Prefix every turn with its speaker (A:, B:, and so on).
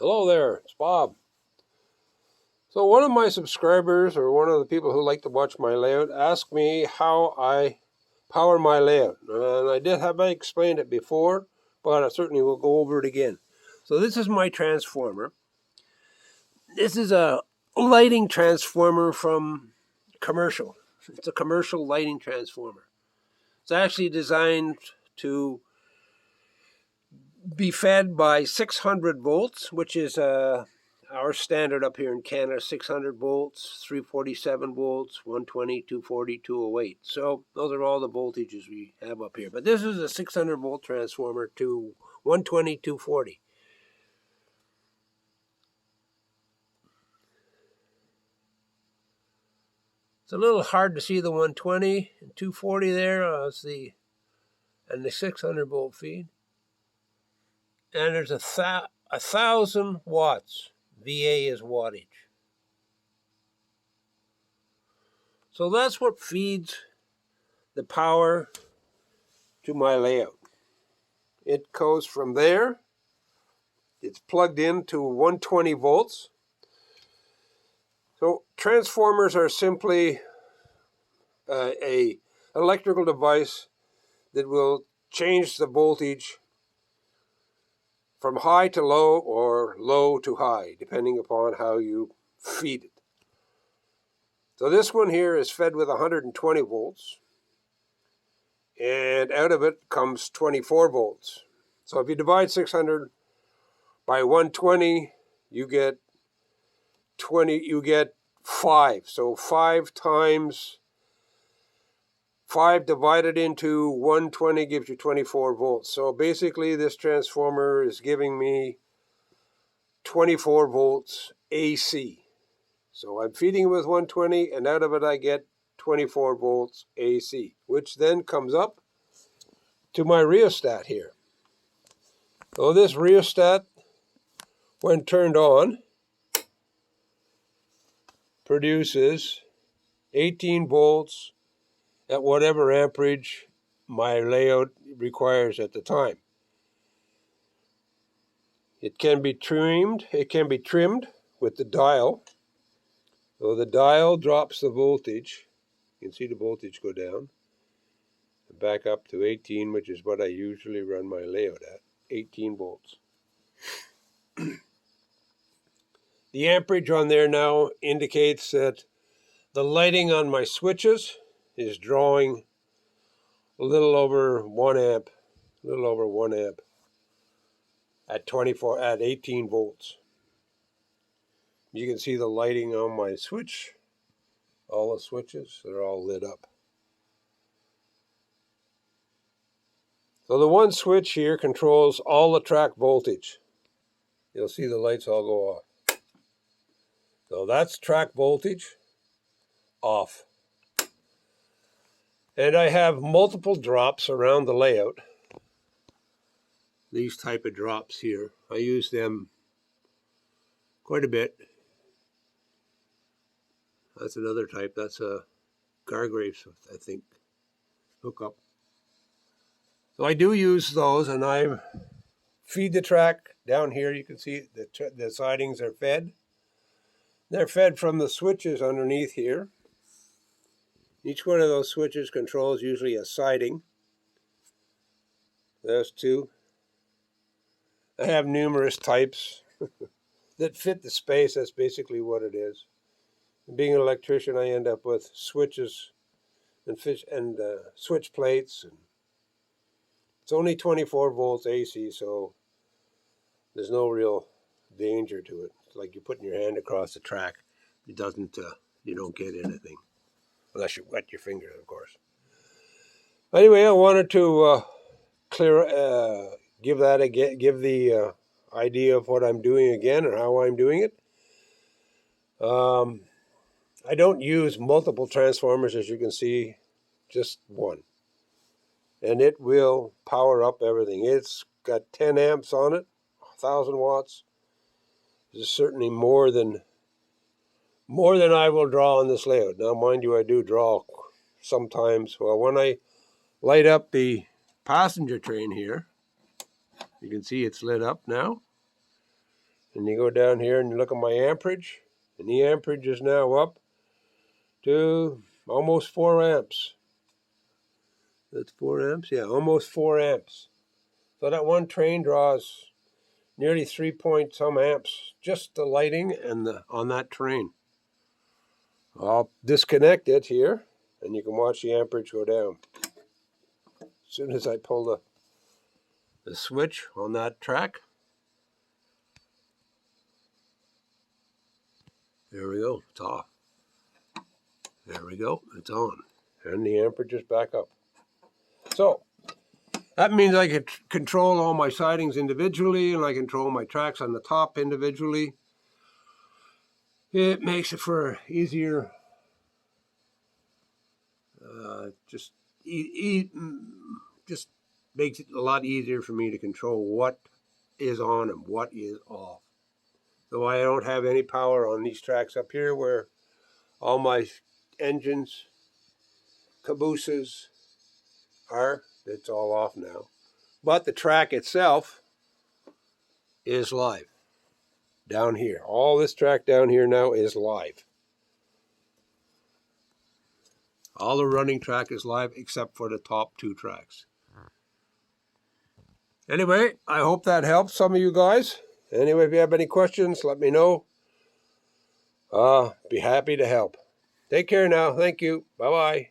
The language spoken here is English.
A: Hello there, it's Bob. So one of my subscribers, or one of the people who like to watch my layout, asked me how I power my layout. And I explained it before, but I certainly will go over it again. So this is my transformer. This is a lighting transformer from commercial. It's a commercial lighting transformer. It's actually designed to be fed by 600 volts, which is our standard up here in Canada, 600 volts, 347 volts, 120, 240, 208. So those are all the voltages we have up here. But this is a 600 volt transformer to 120, 240. It's a little hard to see the 120 and 240 there. And the 600 volt feed. And there's a 1,000 watts. VA is wattage. So that's what feeds the power to my layout. It goes from there. It's plugged into 120 volts. So transformers are simply a electrical device that will change the voltage from high to low or low to high, depending upon how you feed it. So this one here is fed with 120 volts, and out of it comes 24 volts. So if you divide 600 by 120, you get 5. So 5 times 5 divided into 120 gives you 24 volts. So basically this transformer is giving me 24 volts AC. So I'm feeding it with 120, and out of it I get 24 volts AC, which then comes up to my rheostat here. So this rheostat, when turned on, produces 18 volts at whatever amperage my layout requires at the time. It can be trimmed with the dial. So the dial drops the voltage. You can see the voltage go down. Back up to 18, which is what I usually run my layout at, 18 volts. The amperage on there now indicates that the lighting on my switches is drawing a little over 1 amp, at 18 volts. You can see the lighting on my switch. All the switches, they're all lit up. So the one switch here controls all the track voltage. You'll see the lights all go off. So that's track voltage off. And I have multiple drops around the layout. These type of drops here. I use them quite a bit. That's another type. That's a Gargraves, I think, hookup. So I do use those, and I feed the track down here. You can see the sidings are fed. They're fed from the switches underneath here. Each one of those switches controls usually a siding. There's 2. I have numerous types that fit the space. That's basically what it is. Being an electrician, I end up with switches and switch plates. And it's only 24 volts AC, so there's no real danger to it. It's like you're putting your hand across the track. It doesn't. You don't get anything unless you wet your fingers, of course. Anyway, I wanted to give the idea of what I'm doing again and how I'm doing it. I don't use multiple transformers, as you can see, just one. And it will power up everything. It's got 10 amps on it, 1,000 watts. This is certainly more than I will draw on this layout. Now, mind you, I do draw sometimes. Well, when I light up the passenger train here, you can see it's lit up now. And you go down here and you look at my amperage, and the amperage is now up to almost 4 amps. That's 4 amps? Yeah, almost 4 amps. So that one train draws nearly 3 point some amps, just the lighting and on that train. I'll disconnect it here, and you can watch the amperage go down. As soon as I pull the switch on that track, there we go, it's off. There we go, it's on. And the amperage is back up. So, that means I can control all my sidings individually, and I control my tracks on the top individually. It makes it for easier, just makes it a lot easier for me to control what is on and what is off. So I don't have any power on these tracks up here where all my engines, cabooses are. It's all off now. But the track itself is live down here. All this track down here now is live. All the running track is live except for the top 2 tracks. Anyway, I hope that helps some of you guys. Anyway, if you have any questions, let me know. Be happy to help. Take care now. Thank you. Bye-bye.